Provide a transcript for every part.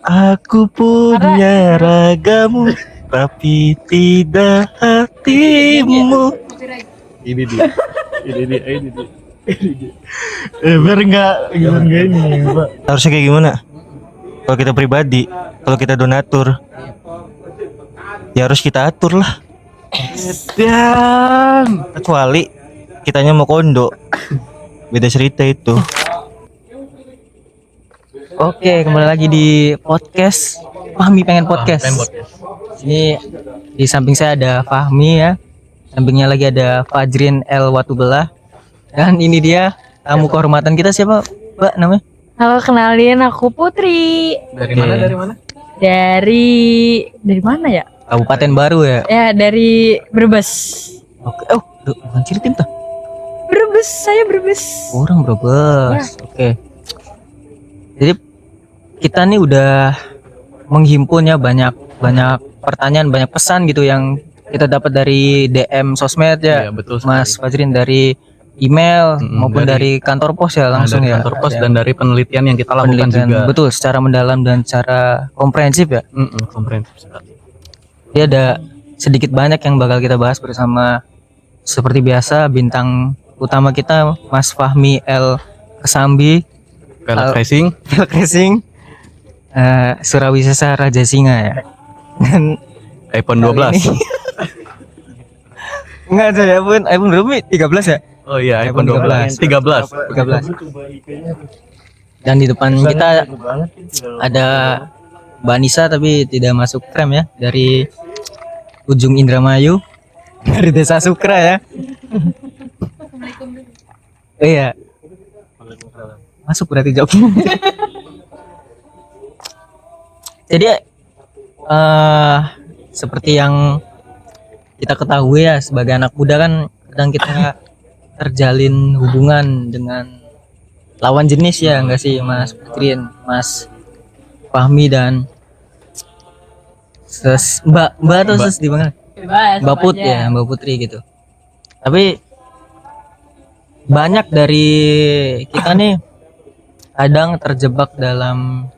Aku punya ragamu, tapi tidak hatimu. Ini dia. Biar enggak ini, Pak. Harusnya kayak gimana? Kalau kita pribadi, kalau kita donatur, ya harus kita atur lah. Dan kecuali kitanya mau kondo, beda cerita itu. Oke, kembali lagi di podcast Fahmi pengen podcast. Ini di samping saya ada Fahmi ya. Sampingnya lagi ada Fajrin L Watubelah. Dan ini dia tamu kehormatan kita, siapa, Mbak namanya? Halo, kenalin, aku Putri. Dari mana? Dari mana ya? Kabupaten Baru ya. Ya, dari Brebes. Oke. Oh, bukan Ciritim tuh. Brebes, saya Brebes. Orang Brebes. Oke. Jadi kita nih udah menghimpun ya banyak pertanyaan, banyak pesan gitu yang kita dapat dari DM sosmed ya. Iya, betul Mas Fajrin, dari email maupun dari kantor pos ya langsung dari ya. kantor pos dan dari penelitian yang kita lakukan juga. Betul, secara mendalam dan secara komprehensif ya. Komprehensif sekali. Jadi ada sedikit banyak yang bakal kita bahas bersama, seperti biasa bintang utama kita Mas Fahmi L Kesambi, Velg Racing, Racing, Surawisesa Raja Singa ya. Dan iPhone 12. enggak ada iPhone berapa nih? 13 ya? Oh iya, iPhone 12. 13. 13. Dan di depan kita ada Mbak Nisa tapi tidak masuk frame ya, dari ujung Indramayu, dari Desa Sukra ya. Iya. Masuk berarti jawabnya. Jadi seperti yang kita ketahui ya, sebagai anak muda kan kadang kita terjalin hubungan dengan lawan jenis ya, enggak sih Mas Putrin, Mas Fahmi, dan Mbak atau Ses di mana? Bebas. Mbak Put ya, Mbak Putri gitu. Tapi banyak dari kita nih kadang terjebak dalam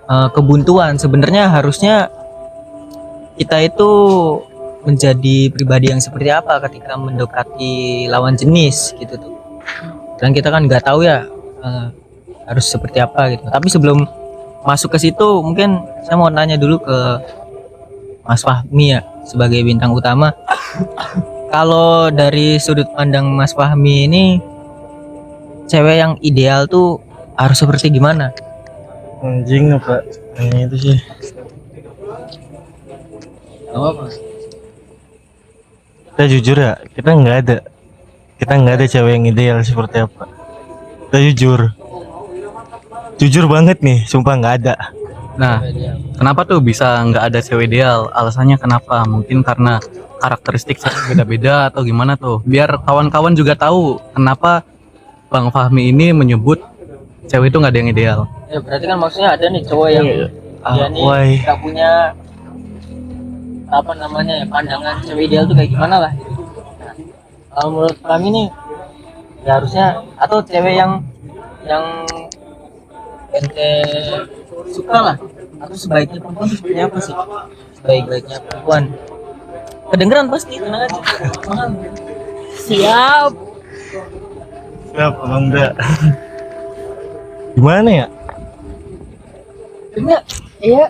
kebuntuan. Sebenarnya harusnya kita itu menjadi pribadi yang seperti apa ketika mendekati lawan jenis gitu tuh. Dan kita kan nggak tahu ya harus seperti apa gitu. Tapi sebelum masuk ke situ, mungkin saya mau nanya dulu ke Mas Fahmi ya, sebagai bintang utama. Kalau dari sudut pandang Mas Fahmi ini, cewek yang ideal tuh harus seperti gimana? Anjing apa? Ini itu sih. Apa? Kita jujur ya, kita nggak ada cewek yang ideal seperti apa. Kita jujur banget nih, sumpah nggak ada. Nah, kenapa tuh bisa nggak ada cewek ideal? Alasannya kenapa? Mungkin karena karakteristik cewek beda-beda atau gimana tuh? Biar kawan-kawan juga tahu kenapa Bang Fahmi ini menyebut cewek itu nggak ada yang ideal. Ya berarti kan maksudnya ada nih cowok yang dia nih nggak punya apa namanya ya, pandangan cewek ideal tuh kayak gimana lah gitu. Nah, kalau menurut kami nih ya harusnya, atau cewek yang ente suka lah, atau sebaiknya perempuan tuh seperti apa sih? Sebaik-baiknya perempuan kedengeran pasti, tenang aja. Siap. Siap, enggak. Gimana ya? Enggak. Iya.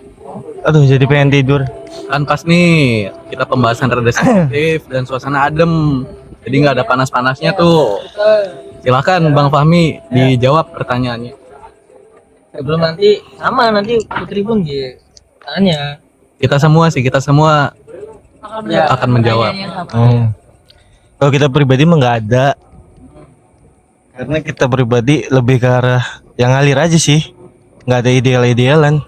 Aduh, jadi pengen tidur. Kan pas nih kita pembahasan rada sensitif dan suasana adem, jadi nggak ada panas-panasnya tuh. Silakan Bang Fahmi dijawab pertanyaannya. Sebelum nanti Putri pun tanya. Kita semua akan menjawab. Kalau kita pribadi mah nggak ada, karena kita pribadi lebih ke arah yang ngalir aja sih, nggak ada idealan.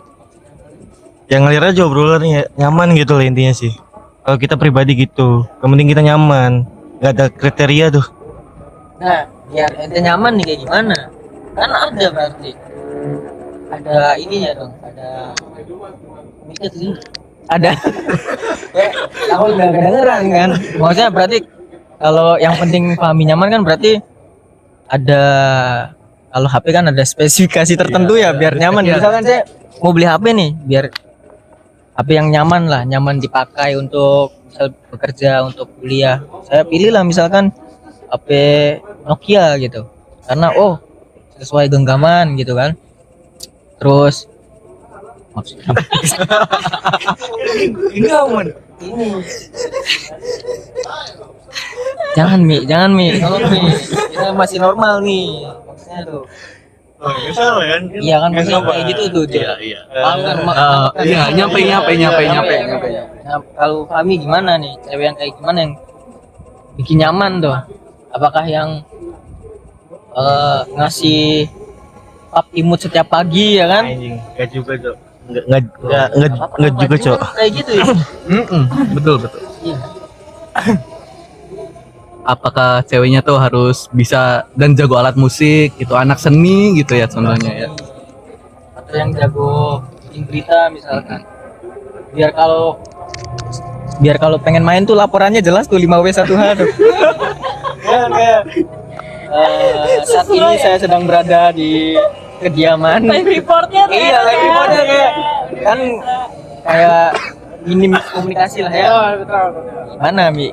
Yang ngalir aja obrolannya nyaman gitu lah intinya sih. Kalau kita pribadi gitu, yang penting kita nyaman, nggak ada kriteria tuh. Nah, biar ente nyaman nih kayak gimana? Kan ada berarti. Ada ininya dong, ada mikir sih. Ada. Aku udah kedengeran kan. Maksudnya berarti kalau yang penting Fahmi nyaman kan berarti ada, kalau HP kan ada spesifikasi tertentu ya biar nyaman. Misalkan saya mau beli HP nih, biar HP yang nyaman lah, nyaman dipakai untuk misal bekerja, untuk kuliah. Saya pilih lah misalkan HP Nokia gitu. Karena sesuai genggaman gitu kan. Terus maksudnya genggaman. Jangan Mi, tolong Mi. Kita masih normal nih. Maksudnya tuh. Salah kan? Iya kan maksudnya kayak gitu tuh. Iya. Paham kan? Iya, nyampe. Nah, kalau Fahmi gimana nih? Cewek yang kayak gimana yang bikin nyaman tuh? Apakah yang ngasih pap imut setiap pagi ya kan? Anjing, enggak juga, Cok. Enggak juga, Cok. Kayak gitu ya. Betul. Iya. Apakah ceweknya tuh harus bisa dan jago alat musik, itu anak seni gitu ya contohnya ya. Atau yang jago bikin berita misalkan. Biar kalau pengen main tuh laporannya jelas tuh 5W1H tuh. Saat ini saya sedang berada di kediaman. Live reportnya tuh Iya, enak live ya. reportnya kayak minim komunikasi lah ya. Gimana Mi?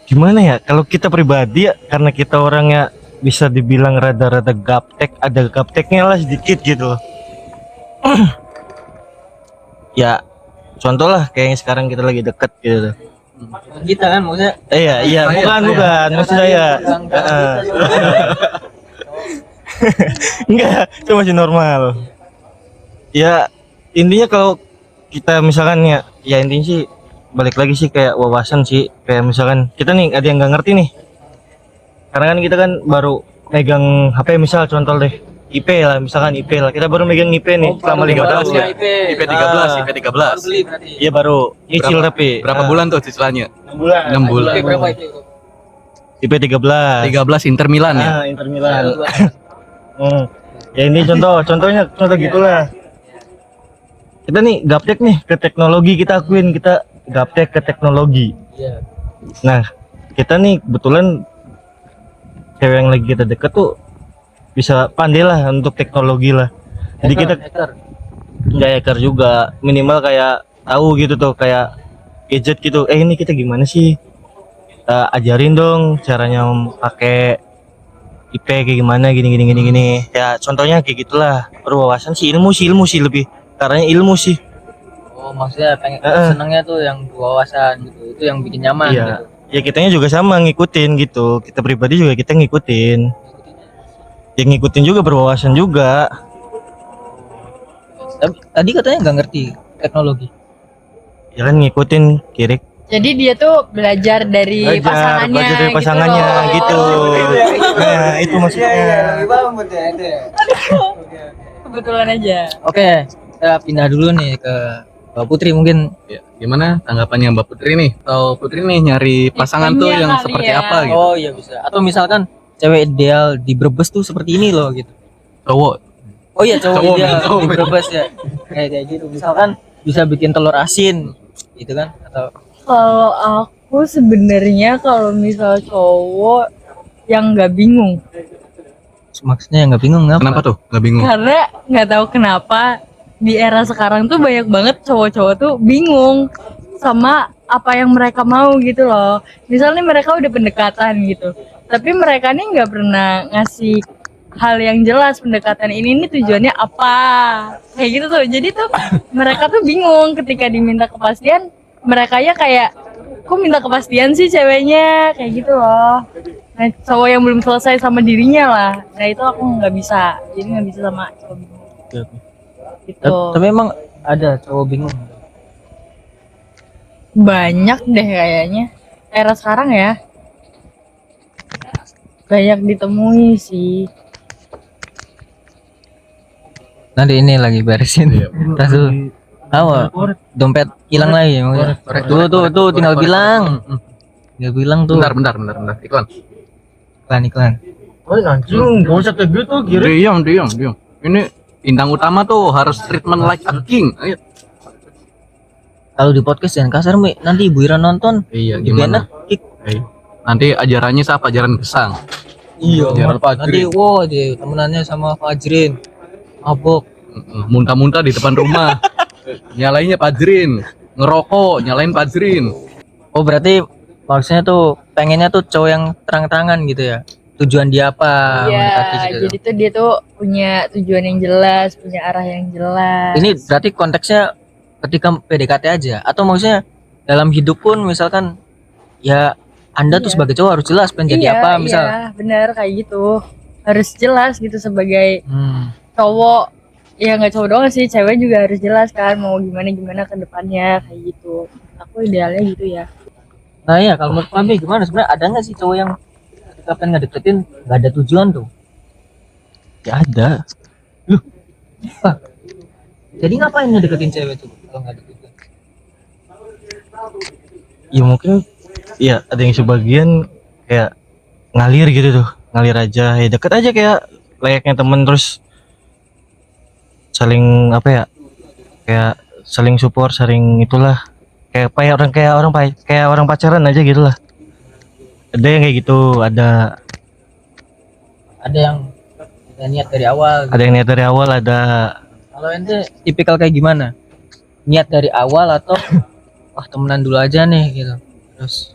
Gimana ya? Kalau kita pribadi ya, karena kita orangnya bisa dibilang rada-rada gaptek, ada gapteknya lah sedikit gitu. Ya, contoh lah kayak yang sekarang kita lagi deket gitu. Kita kan maksudnya Iya, bukan, maksud saya. Enggak, itu masih normal. Ya, intinya kalau kita misalkan ya intinya sih balik lagi sih kayak wawasan sih, kayak misalkan kita nih ada yang nggak ngerti nih, karena kan kita kan baru megang HP, misal contoh deh IP lah, misalkan IP lah, kita baru megang IP nih selama 5 tahun ya. IP 13. beli berarti. Iya baru nyicil tapi Berapa bulan tuh cicilannya? 6 bulan 6 bulan. IP berapa itu? IP 13 Inter Milan ya. Inter Milan. Ya ini contohnya gitulah. Kita nih gaptek nih ke teknologi, kita akuin kita gaptek ke teknologi. Iya. Nah, kita nih kebetulan cewek yang lagi kita deket tuh bisa pandai lah untuk teknologi lah. Jadi kita hacker. nggak hacker juga, minimal kayak tahu gitu tuh, kayak gadget gitu. Ini kita gimana sih? Ajarin dong caranya pakai IP kayak gimana, gini. Ya contohnya kayak gitulah. Berwawasan sih, ilmu sih lebih. Karena ilmu sih. Oh, maksudnya pengen senangnya tuh yang berwawasan gitu. Itu yang bikin nyaman Iya. gitu. Ya kitanya juga sama ngikutin gitu. Kita pribadi juga kita ngikutin. Ya ngikutin juga, berwawasan juga. Tapi tadi katanya nggak ngerti teknologi. Ya kan ngikutin kiri. Jadi dia tuh belajar dari pasangannya. Belajar dari pasangannya gitu. Nah, itu maksudnya. Kebetulan aja. Oke, kita pindah dulu nih ke Mbak Putri mungkin. Ya, gimana tanggapannya Mbak Putri nih? Atau Putri nih nyari pasangan tuh Tipenya yang kali seperti ya. apa gitu? Oh iya bisa. Atau misalkan cewek ideal di Brebes tuh seperti ini loh gitu. Cowok. Oh iya cowok Cowok, ideal cowok. di Brebes ya. Kayak gitu. Misalkan bisa bikin telur asin gitu kan, atau Kalau aku sebenarnya kalau misal cowok yang nggak bingung, maksudnya nggak bingung ngapa? Kenapa tuh? Nggak bingung. karena nggak tahu kenapa di era sekarang tuh banyak banget cowok-cowok tuh bingung sama apa yang mereka mau gitu loh. Misalnya mereka udah pendekatan gitu, tapi mereka nih nggak pernah ngasih hal yang jelas pendekatan ini nih tujuannya apa, kayak gitu tuh. Jadi tuh mereka tuh bingung ketika diminta kepastian. Mereka ya kayak, kok minta kepastian sih ceweknya, kayak gitu loh. Nah, cowok yang belum selesai sama dirinya lah. Nah itu aku nggak bisa, jadi nggak bisa sama cowok bingung. Gitu. Tapi emang ada cowok bingung. Banyak deh kayaknya. Era sekarang ya. Banyak ditemui sih. Nanti ini lagi beresin. Tas dulu. Apa? Dompet hilang lagi maksudnya. Tuh tinggal bilang. Tinggal bilang tuh. Bentar. Iklan. Iklan. Oh anjing, gak usah kayak gitu kiri. Diam. Ini bintang utama tuh harus treatment like a king. Ayo. Kalau di podcast jangan kasar Mi, nanti Ibu Ira nonton. Iya, Lebih gimana? enak, kick. Nanti ajarannya siapa? Ajaran gesang. Iya. Gerald Nanti Fajrin. wow dia temenannya sama Fajrin. Mabok. Muntah-muntah di depan rumah. Nyalainnya Fajrin. Ngerokok, nyalain Fajrin. Oh berarti maksudnya tuh pengennya tuh cowok yang terang-terangan gitu ya. Tujuan dia apa Iya, mendekati gitu. jadi tuh dia tuh punya tujuan yang jelas, punya arah yang jelas. Ini berarti konteksnya ketika PDKT aja atau maksudnya dalam hidup pun misalkan ya Anda tuh Iya. sebagai cowok harus jelas pengen jadi iya, apa misal. Iya, benar kayak gitu. Harus jelas gitu sebagai Hmm. cowok. Ya nggak cowok doang sih, cewek juga harus jelas kan mau gimana ke depannya kayak gitu. Aku idealnya gitu ya. Nah ya kalau menurut Fahmi gimana sebenarnya ada nggak sih cowok yang ketika pengen ngedeketin nggak ada tujuan tuh? Ya ada. Jadi ngapain ngedeketin cewek tuh kalau nggak ada tujuan? Ya mungkin ya ada yang sebagian kayak ngalir gitu tuh, ngalir aja, ya deket aja kayak layaknya temen, terus saling apa ya, kayak saling support, saling itulah, kayak orang pacaran aja gitu lah. Ada yang kayak gitu, ada Ada yang niat dari awal. ada yang niat dari awal, ada Kalau ente tipikal kayak gimana? Niat dari awal atau wah temenan dulu aja nih gitu. Terus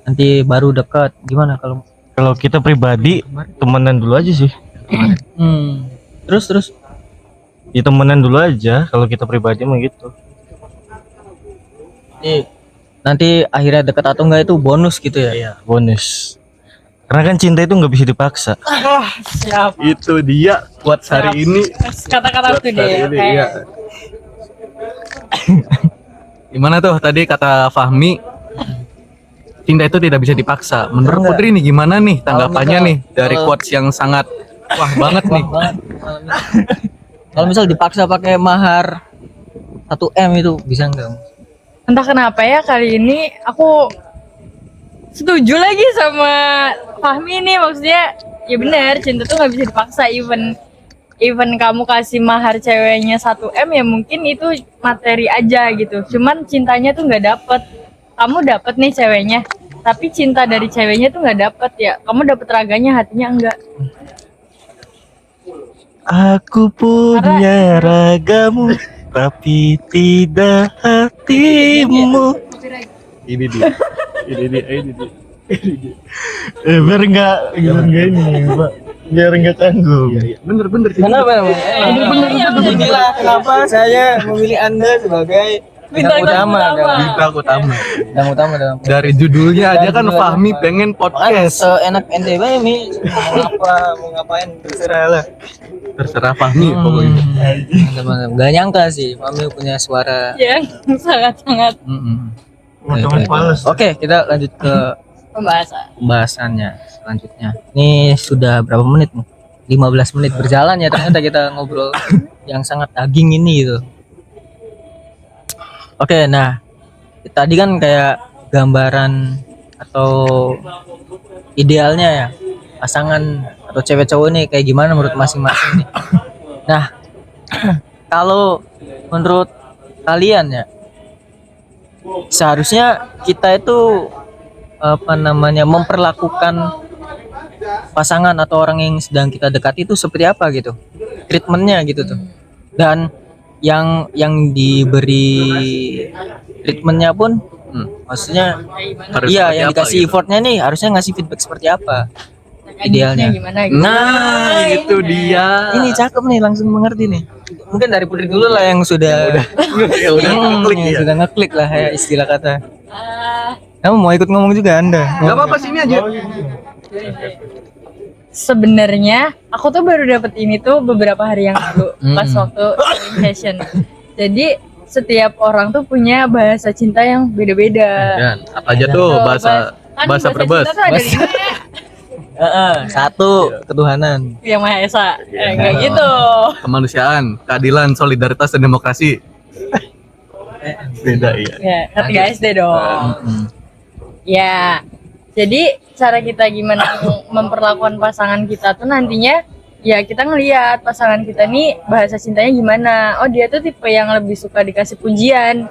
nanti baru dekat. Gimana kalau kalau kita pribadi temenan dulu aja sih. Terus Ya temenan dulu aja kalau kita pribadi mah gitu. nanti akhirnya dekat atau enggak itu bonus gitu ya? Iya, bonus. Karena kan cinta itu nggak bisa dipaksa. Siap. Itu dia buat hari ini. Kata-kata tuh deh. Hari ini, Kayak iya. Gimana tuh tadi kata Fahmi? Cinta itu tidak bisa dipaksa. Menurut Enggak. Putri nih gimana nih tanggapannya misal- nih dari kalau- quotes yang sangat wah banget nih. Banget. Kalau misal dipaksa pakai mahar 1 M itu bisa enggak? entah kenapa ya kali ini aku setuju lagi sama Fahmi nih, maksudnya ya benar cinta tuh nggak bisa dipaksa. Even kamu kasih mahar ceweknya 1 M ya mungkin itu materi aja gitu, cuman cintanya tuh nggak dapet. Kamu dapet nih ceweknya tapi cinta dari ceweknya tuh nggak dapet, ya kamu dapet raganya hatinya enggak. Aku punya ragamu tapi tidak hatimu. Ini dia. Biar enggak ini, Pak. Biar enggak canggung. Bener-bener. Kenapa? Inilah kenapa saya memilih Anda sebagai bintang utama. Bintang utama. Bintang utama dalam Dari judulnya aja Dari kan judulnya Fahmi apa? pengen Makanya podcast. seenak ente bae Mi mau ngapain terserah lah. Terserah Fahmi pokoknya. Teman-teman gak nyangka sih Fahmi punya suara. Ya sangat-sangat Oke, kita lanjut ke pembahasan. pembahasannya selanjutnya. Ini sudah berapa menit nih? 15 menit berjalan ya ternyata kita ngobrol yang sangat daging ini gitu. Oke, nah tadi kan kayak gambaran atau idealnya ya pasangan atau cewek cowok nih kayak gimana menurut masing-masing nih. Nah, kalau menurut kalian ya seharusnya kita itu apa namanya memperlakukan pasangan atau orang yang sedang kita dekati itu seperti apa gitu treatmentnya gitu tuh, dan yang diberi treatmentnya pun maksudnya Harus iya seperti yang apa dikasih gitu. effortnya nih harusnya ngasih feedback seperti apa Idealnya idealnya. gimana gitu. Nah, itu dia. Ini cakep nih langsung mengerti nih, mungkin dari Putri dulu lah yang sudah Ya udah klik yang ya. sudah ngeklik lah ya istilah kata. Ah, Kamu mau ikut ngomong juga Anda? Enggak apa-apa sini aja. sebenarnya aku tuh baru dapet ini tuh beberapa hari yang lalu pas waktu sharing session. Jadi setiap orang tuh punya bahasa cinta yang beda-beda. Dan apa aja tuh Tuh, bahasa Brebes. cinta tuh ada 5 ya. Satu ketuhanan. Yang Maha Esa. Kayak gitu. Kemanusiaan, keadilan, solidaritas dan demokrasi. Beda ya. Ya, ngerti guys deh dong. Ya. Jadi cara kita gimana memperlakukan pasangan kita tuh nantinya ya kita ngelihat pasangan kita nih bahasa cintanya gimana. Oh dia tuh tipe yang lebih suka dikasih pujian.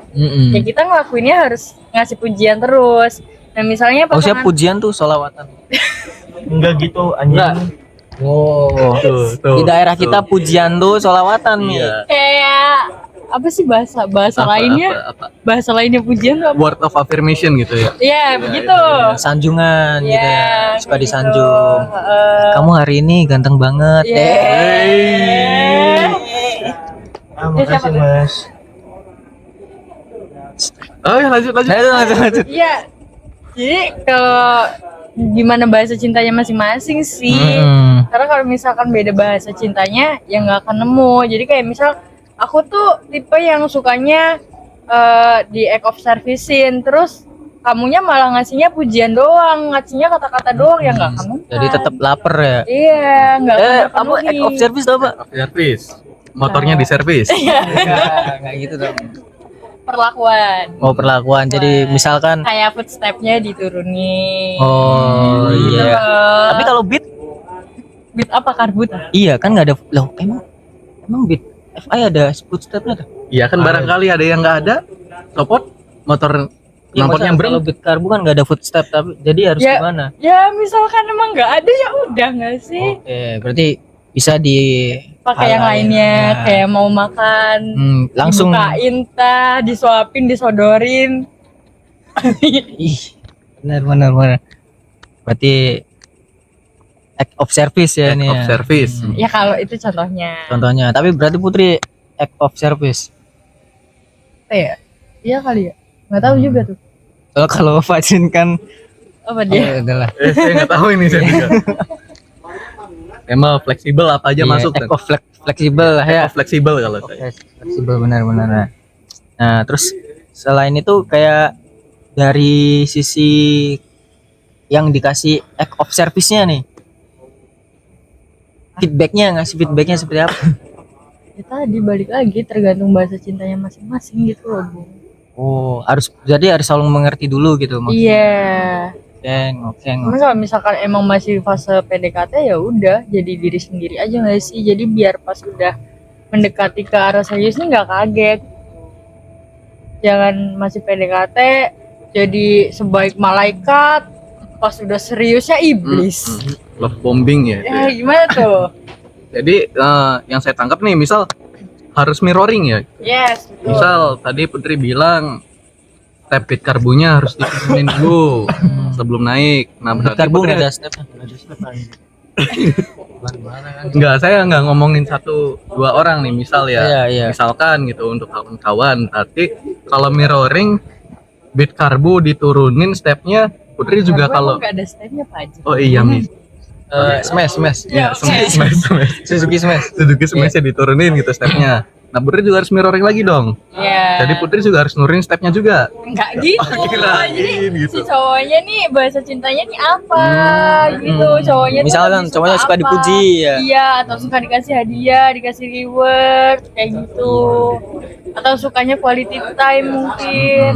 Ya kita ngelakuinnya harus ngasih pujian terus. Nah misalnya Maksudnya pasangan pujian tuh solawatan. Enggak gitu anjing. Enggak. Oh, Tuh, di daerah kita pujian tuh solawatan nih. Iya. Kayak apa sih bahasa Apa, lainnya? apa? Bahasa lainnya pujian tuh apa? Word of affirmation gitu ya. Iya, begitu. Sanjungan gitu ya. Iya, Suka kayak disanjung. gitu. Heeh. Kamu hari ini ganteng banget. Yeay. Ah, makasih Mas. Oh ya lanjut. Lanjut. Iya. Jadi kalau gimana bahasa cintanya masing-masing sih. Karena kalau misalkan beda bahasa cintanya ya nggak akan nemu. Jadi kayak misal aku tuh tipe yang sukanya di act of service-in, terus kamunya malah ngasihnya pujian doang, ngasihnya kata-kata doang ya nggak akan nemu. Jadi tetap lapar ya. Iya, nggak akan Apa terpenuhi. act of service tuh apa? Servis. Motornya di servis. Enggak gitu dong. Perlakuan. Oh, perlakuan. Jadi misalkan Kayak footstep-nya diturunin. oh Gitu iya. loh. Tapi kalau beat beat apa karbut? iya kan nggak ada loh emang beat FI ada footstepnya tuh. Iya kan barangkali ada yang nggak ada. Copot motor Iya, knalpotnya maksudnya brem. kalau beat karbu kan nggak ada footstep tapi jadi harus Ya. gimana? Ya misalkan emang nggak ada ya udah nggak sih? Oke, berarti bisa di Pakai yang lainnya, kayak mau makan, langsung dibukain tah, disuapin, disodorin. ih benar. Berarti act of service ya Act ini of ya. service. Ya kalau itu contohnya. Contohnya, tapi berarti Putri act of service. Apa ya? Iya kali ya. Nggak tahu juga tuh. Kalau Fajin kan Apa dia? adalah Saya nggak tahu ini saya juga. Emang fleksibel apa aja masuk act kan? of fleksibel lah ya. Act of fleksibel kalau saya. Fleksibel benar. Nah, terus selain itu kayak dari sisi yang dikasih act of service-nya nih. Ngasih feedbacknya seperti apa? Ya tadi balik lagi tergantung bahasa cintanya masing-masing gitu loh, Bu. Oh, jadi harus selalu mengerti dulu gitu maksudnya. Iya. Oke. Cuman kalau misalkan emang masih fase PDKT ya udah jadi diri sendiri aja nggak sih. Jadi biar pas udah mendekati ke arah serius nih nggak kaget. Jangan masih PDKT jadi sebaik malaikat, pas udah seriusnya iblis. Love bombing ya. Ya gimana tuh? Jadi yang saya tangkap nih misal harus mirroring ya. Yes, betul. Misal tadi Putri bilang step beat karbunya harus diturunin dulu sebelum naik. Nah berarti Karbu Putri nggak ada stepnya. enggak, saya nggak ngomongin satu dua orang nih misal ya. Iya. Misalkan gitu untuk kawan-kawan. Berarti kalau mirroring beat karbu diturunin stepnya Putri juga Karena kalau emang nggak ada stepnya Pak Haji. oh iya mis. Smash. Ya, Smash. Suzuki Smash. Suzuki Smash-nya diturunin gitu stepnya. Nah Putri juga harus mirroring lagi dong. Iya. Jadi Putri juga harus nurunin stepnya juga. Enggak gitu. kirain Jadi gitu. si cowoknya nih bahasa cintanya nih apa gitu. Cowoknya tuh Misalkan lebih cowoknya suka apa. dipuji ya. Iya, atau suka dikasih hadiah, dikasih reward kayak gitu. Atau sukanya quality time mungkin.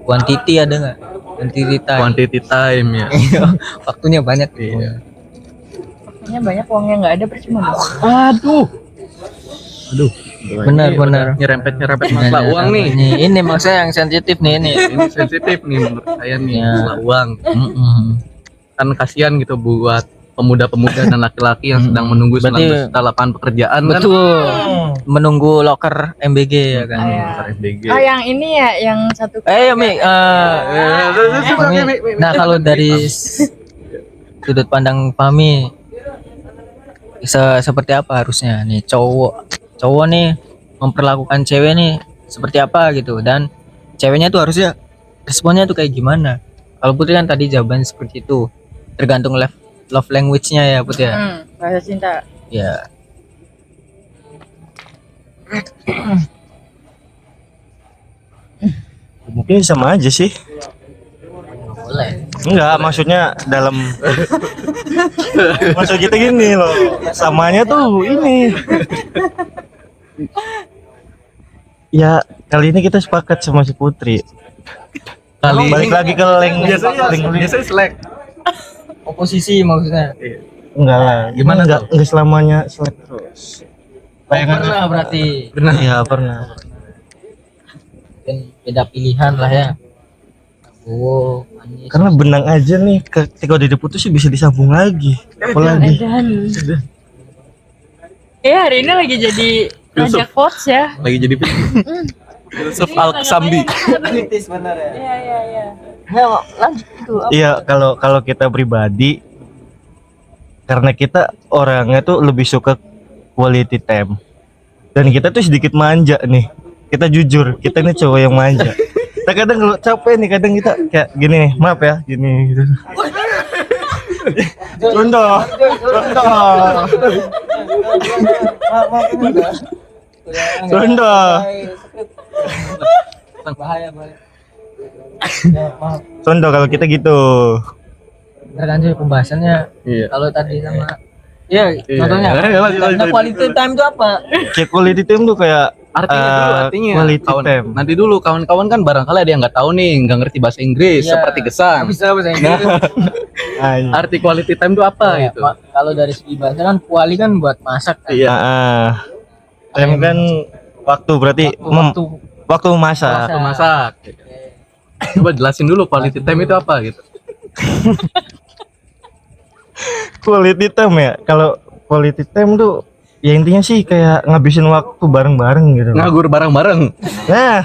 Quantity ada nggak? Quantity time. Quantity time ya. Waktunya banyak. Iya. Makanya banyak uangnya nggak ada percuma dong. Aduh. Benar. Nyerempet masalah uang nih. Ini maksudnya yang sensitif nih ini. Ini sensitif nih menurut saya nih Ya. masalah uang. Kan kasihan gitu buat pemuda-pemuda dan laki-laki yang sedang menunggu Berarti- 19 juta lapangan pekerjaan kan. Betul. Menunggu locker MBG ya kan. Iya. FBG. Oh yang ini ya, yang satu. Mi. Nah kalau dari sudut pandang Fahmi seperti apa harusnya nih cowok nih memperlakukan cewek nih seperti apa gitu, dan ceweknya tuh harusnya responnya tuh kayak gimana? Kalau Putri kan tadi jawaban seperti itu, tergantung love language-nya ya Putri ya. Bahasa cinta. Ya. Mungkin sama aja sih. Boleh. Enggak, maksudnya dalam maksud kita gini loh. Samanya tuh ini. Ya, kali ini kita sepakat sama si Putri. Kali Balik ini lagi ke biasanya selek. Oposisi maksudnya. Enggak lah. Gimana enggak selamanya selek terus. Bayangan Pernah berarti. Iya, pernah. Beda pilihan lah ya. Oh, manis. Karena benang aja nih ketika udah diputus sih bisa disambung lagi. Apalagi Dan hari ini lagi jadi raja quotes ya. Lagi jadi Yusuf Al-Sambi. Iya. Nah, lanjut itu. iya kalau kita pribadi karena kita orangnya tuh lebih suka quality time. Dan kita tuh sedikit manja nih. Kita jujur, kita ini cowok yang manja. Nah, kadang kalau capek nih, kadang kita kayak gini nih, maaf ya, gini gitu. Contoh. Contoh. Bahaya, bahaya. Contoh kalau kita gitu. Tergantung pembahasannya. Iya. Kalau tadi sama contohnya. Lanjut. Quality time itu apa? Kayak quality time tuh kayak Artinya quality kawan, time. nanti dulu kawan-kawan kan barangkali ada yang nggak tahu nih, nggak ngerti bahasa Inggris Iya. seperti Gesang. Bisa bahasa Inggris. Ay. Arti quality time itu apa gitu? Kalau dari segi bahasa kan kuali kan buat masak kan. Iya. Time kan waktu berarti waktu masak. Waktu masak. Coba jelasin dulu quality time itu apa gitu. Quality time ya. Kalau quality time tuh ya intinya sih kayak ngabisin waktu bareng-bareng gitu. Nganggur bareng-bareng. Nah,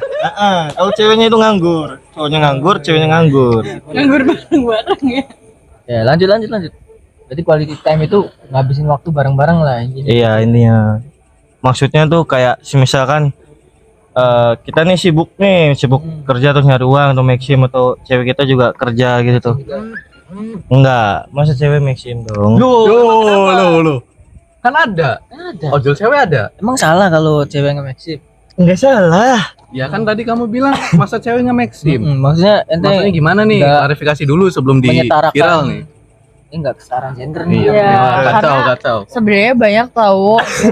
kalau ceweknya itu nganggur, cowoknya nganggur, ceweknya nganggur. Nganggur bareng-bareng ya. Ya, lanjut. Berarti quality time itu ngabisin waktu bareng-bareng lah intinya. Iya, intinya. Maksudnya tuh kayak misalkan kita nih sibuk kerja atau nyari uang atau Maxim atau cewek kita juga kerja gitu tuh. Enggak, masa cewek Maxim dong. Loh. Kan ada. Ada. Ojol cewek ada. Emang salah kalau cewek nge-maxim? Enggak salah. Ya kan tadi kamu bilang masa cewek nge-maxim. Maksudnya ente Maksudnya gimana nih? nggak Klarifikasi dulu sebelum di menyetarakan. viral nih. Ini enggak kesetaraan gender nih. Iya, Kacau. karena sebenarnya banyak tahu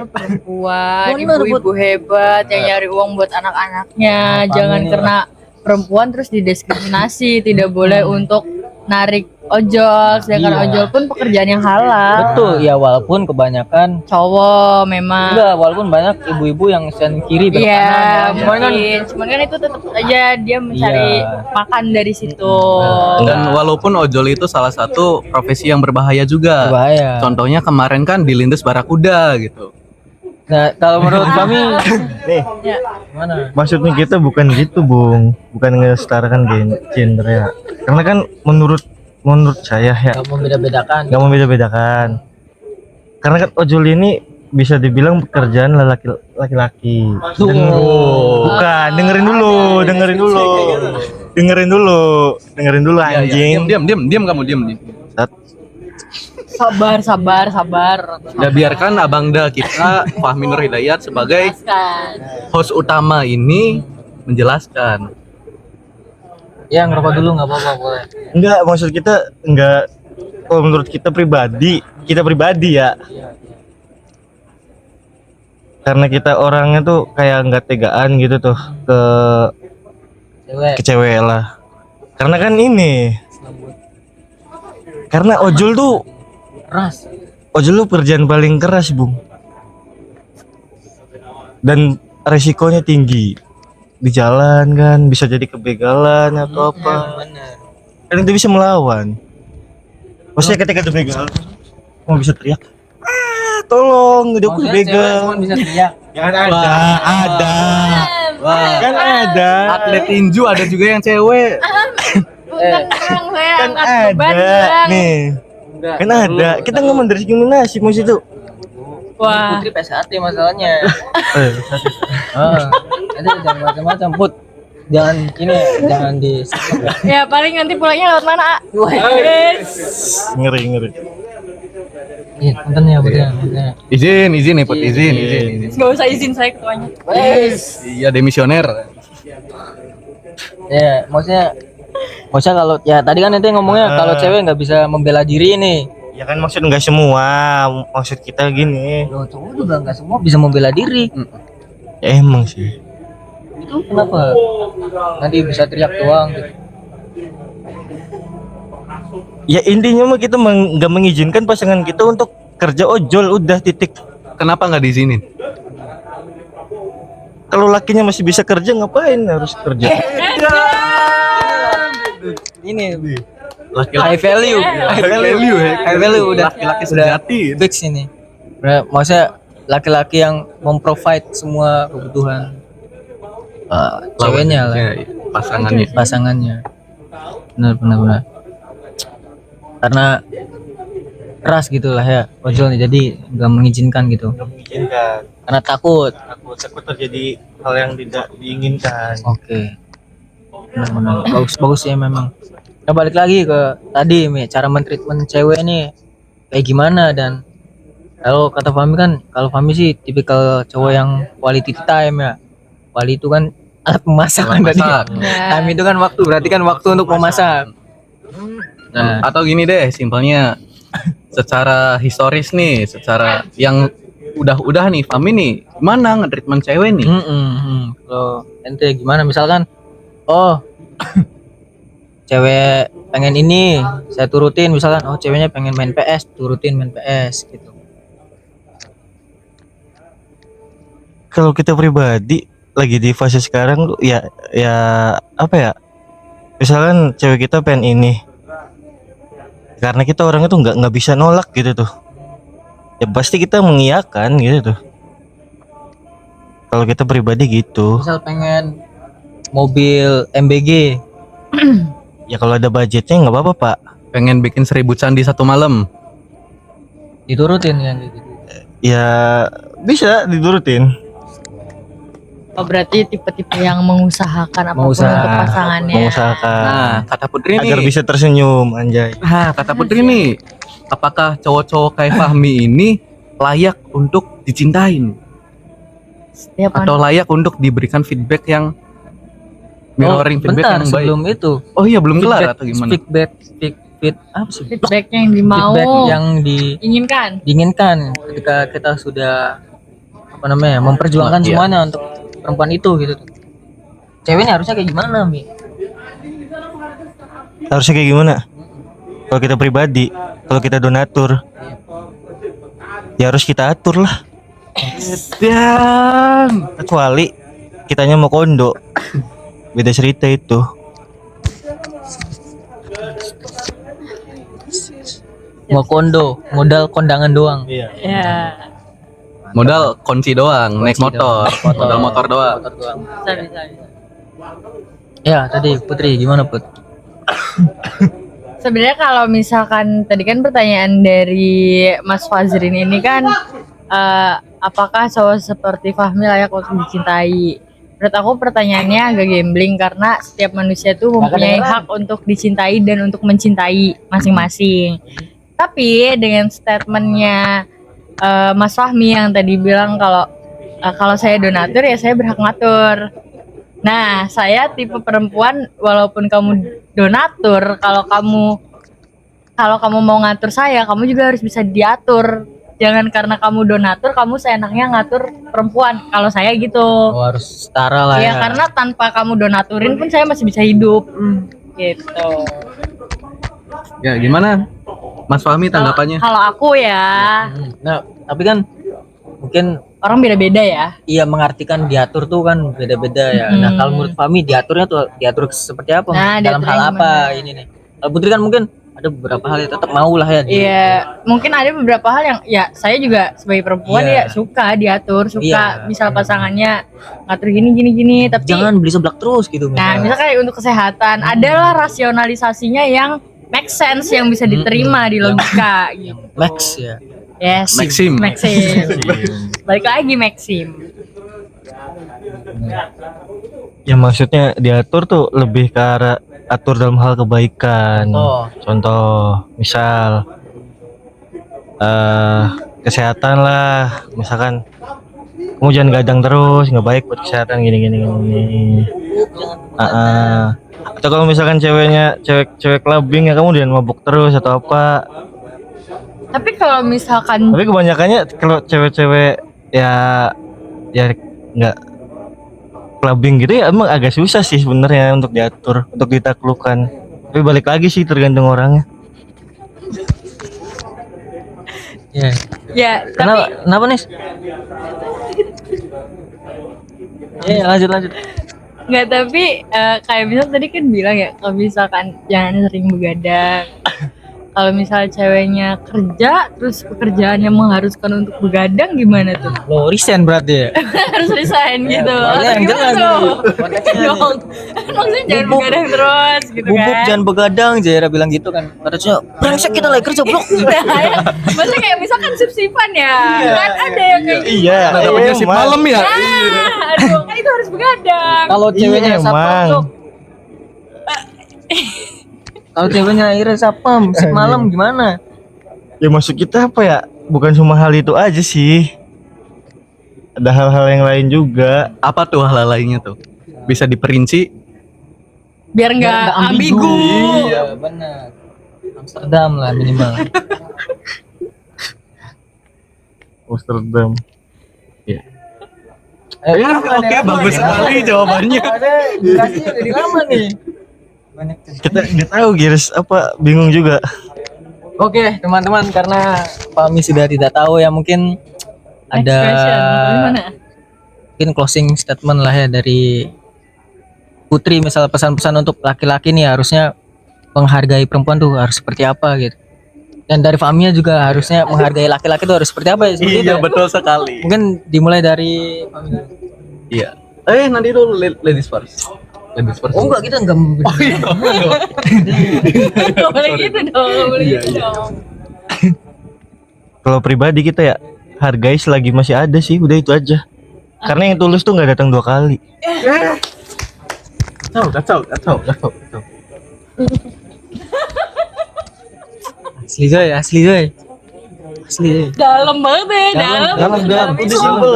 perempuan, Bener, ibu-ibu hebat yang nyari uang buat anak-anaknya. Jangan ini karena perempuan terus didiskriminasi, tidak boleh untuk narik ojol, sedangkan Iya. ojol pun pekerjaan yang halal. Betul, ya walaupun kebanyakan Cowok memang. enggak, walaupun banyak ibu-ibu yang sen kiri belok Iya, kanan ya. cuman kan itu tetap aja dia mencari Iya. makan dari situ. Dan walaupun ojol itu salah satu profesi yang berbahaya juga. Bahaya. Contohnya kemarin kan dilindas barakuda gitu. Nah, kalau menurut kami Nih, gimana? maksudnya kita bukan gitu, Bung. Bukan ngesetarakan gender ya. Karena kan menurut saya ya Enggak membeda-bedakan. nggak membeda-bedakan. Karena kan ojol ini bisa dibilang pekerjaan laki-laki. Bukan, dengerin dulu Ya, anjing. Diam kamu diam. Sat. Sabar. Ya biarkan Abang Da kita Fahmi Nur Hidayat sebagai Jelaskan. host utama ini menjelaskan. Ya ngerokok dulu nggak apa-apa boleh. Enggak, maksud kita enggak. Kalau menurut kita pribadi ya. Karena kita orangnya tuh kayak nggak tegaan gitu tuh Cewek. ke cewek lah. Karena kan ini. Karena ojol tuh Keras. pekerjaan paling keras, Bung. Dan resikonya tinggi. Di jalan kan bisa jadi kebegalan atau apa. Bener. Dan itu bisa melawan. Maksudnya ketika ada begal, kamu bisa teriak. Tolong, udah aku Maksudnya cewek begal. cuma bisa teriak. Kan ada. Wah, Kan ada. atlet tinju ada juga yang cewek. Bukan orang saya Kan angkat beban ada. Bang. Nih. Enggak. Kan ada. Kita ngomong dari diskriminasi maksud itu. Wah. Putri PSAT masalahnya. Eh, Nanti jangan macam-macam put. Jangan ini, jangan di. Ya paling nanti pulangnya lewat mana, A? ngeri. Iya, punten ya put ya. punten ya. Izin nih Put, izin. Gak usah izin saya ketuanya. Iya demisioner. Ya, maksudnya kalau ya tadi kan ente ngomongnya kalau cewek nggak bisa membela diri nih. Ya kan maksud enggak semua. Maksud kita gini. Loh, cowok juga nggak semua bisa membela diri. Ya, emang sih. Itu kenapa? Nanti bisa teriak doang gitu. Ya intinya mah kita nggak mengizinkan pasangan kita untuk kerja ojol, udah titik. Kenapa nggak diizinin? Kalau lakinya masih bisa kerja ngapain harus kerja? ini Laki-laki high value, high value udah laki-laki udah sejati. fix ini. Maksudnya laki-laki yang memprovide semua kebutuhan ceweknya lah, pasangannya. Benar. Karena keras gitulah ya ojolnya, jadi nggak mengizinkan gitu. mengizinkan. Karena takut. Takut terjadi hal yang tidak diinginkan. Oke. Benar. Bagus ya memang. Nah, balik lagi ke tadi, Mi, cara mentreatment cewek ini kayak gimana. Dan kalau kata Fahmi kan, kalau Fahmi sih tipikal cowok yang quality time ya. Quality itu kan alat memasak kan tadi. Time itu kan waktu, berarti kan waktu untuk memasak. Nah, atau gini deh, simpelnya secara historis nih, secara yang udah nih, Fahmi nih, gimana nge-treatment cewek nih? Kalau ente gimana misalkan, oh cewek pengen ini, saya turutin. Misalkan, oh ceweknya pengen main PS, turutin main PS gitu. Kalau kita pribadi lagi di fase sekarang tuh ya apa ya? Misalkan cewek kita pengen ini, karena kita orangnya tuh nggak bisa nolak gitu tuh. Ya pasti kita mengiyakan gitu tuh. Kalau kita pribadi gitu. Misal pengen mobil MBG, Ya kalau ada budgetnya nggak apa-apa pak. Pengen bikin 1000 candi satu malam. diturutin yang kayak gitu. Ya bisa diturutin. Oh, berarti tipe-tipe yang mengusahakan apapun Mengusahakan. untuk pasangannya. Mengusahakan. Nah, kata Putri nih. Agar bisa tersenyum anjay. Kata Putri nih, apakah cowok-cowok kayak Fahmi ini layak untuk dicintain Setiap atau layak untuk diberikan feedback yang mirroring feedback bentar, yang baik? sebelum itu Oh iya, belum kelar atau gimana? feedback apa sih? feedback yang dimau, Feedback yang inginkan. diinginkan ketika kita sudah apa namanya memperjuangkan Iya. semuanya untuk perempuan itu gitu tuh. Ceweknya harusnya kayak gimana, Mi? Harusnya kayak gimana? Kalau kita pribadi, kalau kita donatur, ya harus kita atur lah. Dan Kecuali kitanya mau kondo, beda cerita itu. Mau kondo, modal kondangan doang. Iya. Ya, modal kunci doang, naik Kunci motor, doang. modal motor doang. Motor doang. bisa. Ya, tadi Putri gimana, Put? Sebenarnya kalau misalkan tadi kan pertanyaan dari Mas Fazrin ini kan apakah cowok seperti Fahmi layak untuk dicintai? Menurut aku pertanyaannya agak gambling karena setiap manusia tuh mempunyai hak untuk dicintai dan untuk mencintai masing-masing. Tapi dengan statementnya Mas Fahmi yang tadi bilang kalau saya donatur ya saya berhak ngatur. Nah, saya tipe perempuan walaupun kamu donatur, kalau kamu mau ngatur saya, kamu juga harus bisa diatur. Jangan karena kamu donatur, kamu seenaknya ngatur perempuan. Kalau saya gitu. Oh, harus setara lah Ya, ya. karena tanpa kamu donaturin pun saya masih bisa hidup. Gitu. Ya gimana, Mas Fahmi tanggapannya? Kalau aku ya, Nah, tapi kan mungkin orang beda-beda ya. iya mengartikan diatur tuh kan beda-beda ya. Nah, kalau menurut Fahmi diaturnya tuh diatur seperti apa? Nah, Dalam hal diaturnya apa ini nih? Kalau Putri kan mungkin ada beberapa hal yang tetap mau lah ya. Iya, mungkin ada beberapa hal yang ya saya juga sebagai perempuan Iya. ya suka diatur, suka Iya. misal pasangannya ngatur gini, tapi Jangan beli seblak terus gitu. nah, misalkan untuk kesehatan adalah rasionalisasinya yang make sense yang bisa diterima di logika gitu. Max ya. Yes. Maxim. Balik lagi Maxim. Ya maksudnya diatur tuh lebih ke arah atur dalam hal kebaikan. Contoh, misal kesehatan lah, misalkan kamu jangan gadang terus, nggak baik buat kesehatan gini. Atau kalau misalkan cewek clubbing ya kamu jangan mabuk terus atau apa. Tapi kalau misalkan Tapi kebanyakannya kalau cewek-cewek ya nggak clubbing gitu ya emang agak susah sih sebenarnya untuk diatur, untuk ditaklukkan. Tapi balik lagi sih tergantung orangnya. Iya. ya, tapi Kenapa nih? Lanjut. Nggak, tapi kayak misal tadi kan bilang ya, kalau misalkan jangan sering begadang. Kalau misal ceweknya kerja, terus pekerjaannya mengharuskan untuk begadang, gimana tuh? Lo resign berarti ya. Harus resign gitu. Makanya Atau yang gimana jelas tuh? nih. Konteksnya nih. Dong. Maksudnya jangan Bubuk. begadang terus gitu Bubuk kan. jangan begadang, Jaira bilang gitu kan. Harusnya brengsek kita lagi kerja blok. Nah, ya. Maksudnya kayak misalkan sip-sipan ya. Kan ada yang kayak gitu. Iya, Nah, dapatnya sip emang. malam ya. Ah, aduh, kan itu harus begadang. Kalau ceweknya Iya, sapam emang. tuh. Kalau ceweknya akhirnya sapam, sip malam gimana? Ya maksud kita apa ya? Bukan cuma hal itu aja sih. Ada hal-hal yang lain juga. Apa tuh hal lainnya tuh? Bisa diperinci? Biar nggak ambigu. Iya, benar. Amsterdam lah minimal. Amsterdam. Ya, oke, bagus sekali jawabannya. Ada durasinya jadi lama nih. Banyak. Kita nggak tahu Girs apa, bingung juga. Oke, teman-teman, karena Fahmi sudah tidak tahu ya, mungkin Next ada question. Gimana? mungkin closing statement lah ya dari Putri, misal pesan-pesan untuk laki-laki nih harusnya menghargai perempuan tuh harus seperti apa gitu. Dan dari Fahmi juga harusnya menghargai laki-laki tuh harus seperti apa ya? Seperti itu Iya, ya? betul sekali. Mungkin dimulai dari Fahmi. Iya. Nanti dulu ladies first. Ladies first. Oh enggak, kita enggak. Oh iya. Nggak boleh gitu dong, nggak boleh Iya, gitu iya. dong. Kalau pribadi kita ya hargai selagi masih ada sih, udah itu aja. Karena yang tulus tuh nggak datang 2 kali. Kacau. Asli Zoy, asli Zoy. Asli Zoy. Dalam banget ya, dalam Udah simpel,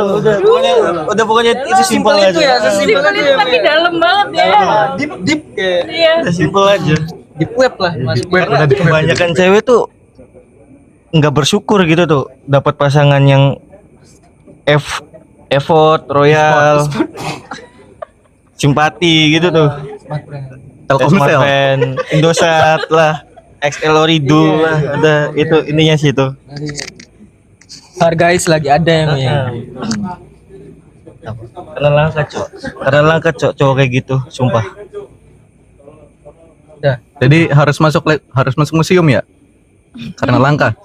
udah pokoknya itu simpel Simpel itu aja. ya, sesimpel Simpel itu tapi dalam banget ya. Deep kayak Iya. Udah simpel aja. deep web lah masuknya. Karena kebanyakan cewek tuh nggak bersyukur gitu tuh dapat pasangan yang effort, royal, simpati gitu tuh. Telkomsel. Smart Fan, Indosat lah, XL Orido lah, ada itu ininya sih itu. Hargai selagi ada yang ya. Karena langka cowok kayak gitu, sumpah. Udah. Jadi harus masuk museum ya? Karena langka.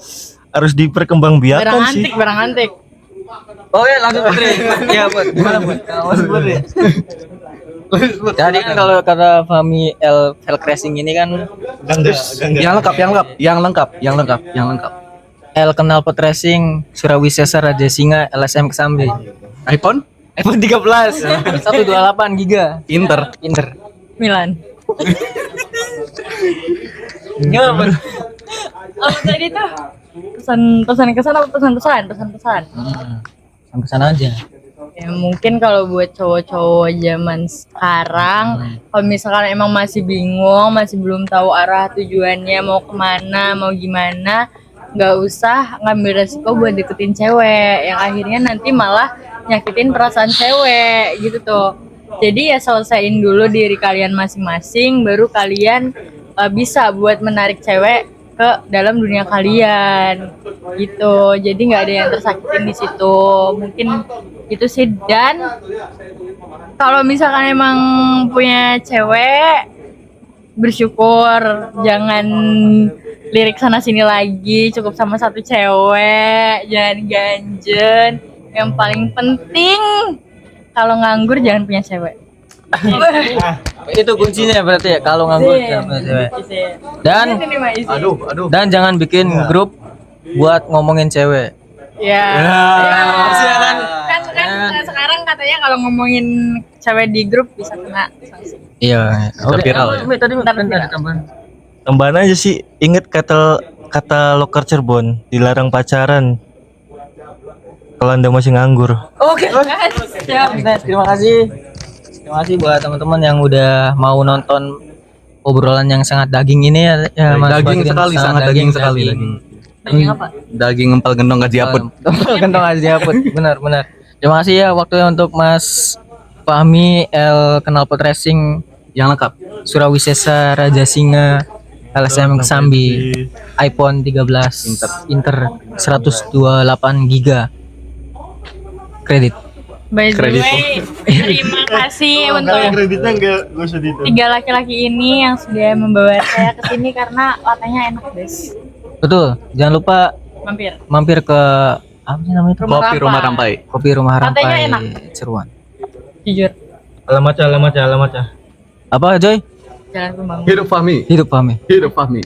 Harus diperkembangbiakan Barang sih. antik, barang antik. Oh ya, langsung Putri. Iya, Bud. Gimana, Bud? Masuk Putri. Jadi kan kalau kata Fahmi L Crashing ini kan Yang lengkap. L kenal pot racing, Surawi Sesa Raja Singa, LSM Kesambi. iPhone? iPhone 13, 128 giga. Inter. Milan. Gimana, Bud? Oh, tadi tuh pesan kesan apa pesan-pesan? Pesan-pesan. Sampai sana aja. Ya mungkin kalau buat cowok-cowok zaman sekarang, kalau misalkan emang masih bingung, masih belum tahu arah tujuannya mau kemana, mau gimana, nggak usah ngambil resiko buat deketin cewek, yang akhirnya nanti malah nyakitin perasaan cewek gitu tuh. Jadi ya selesaiin dulu diri kalian masing-masing, baru kalian bisa buat menarik cewek ke dalam dunia kalian gitu. Jadi nggak ada yang tersakitin di situ. Mungkin itu sih. Dan kalau misalkan emang punya cewek, bersyukur, jangan lirik sana sini lagi, cukup sama satu cewek, jangan ganjen. Yang paling penting kalau nganggur jangan punya cewek. Itu kuncinya berarti ya, kalau nganggur jangan punya cewek. Dan dan jangan bikin grup buat ngomongin cewek. Ya. Harusnya kan. Kan sekarang katanya kalau ngomongin cewek di grup bisa kena sanksi. Iya. Bisa viral ya? Tadi Bentar, ada bentar. tambahan. Tambahan aja sih, inget kata Loker Cirebon, dilarang pacaran kalau Anda masih nganggur. Oke. Siap. Terima kasih. Terima kasih buat teman-teman yang udah mau nonton obrolan yang sangat daging ini ya Mas Daging Bagdin. sekali, sangat daging sekali. Daging apa? Daging empal gendong gaji aput. Kentong aja put. Benar. Terima kasih ya waktunya untuk Mas Fahmi L Kenal Pot Racing, Yang lengkap. Surawi Sesa Raja Singa, LSM Kesambi, iPhone 13 Inter 128 giga kredit. By the Kredit. way, terima kasih untuk kreditnya enggak usah itu. 3 laki-laki ini yang sudah membawa saya ke sini karena latenya enak, guys. Betul. Jangan lupa Mampir. mampir ke apa sih namanya itu? Kopi Rumah Rampai. Kopi Rumah Katanya Rampai enak. Ciruan. Jujur. Alamatnya. Apa Joy? Jalan Kembangan. Hidup Fahmi. Hidup Fahmi. Hidup Fahmi.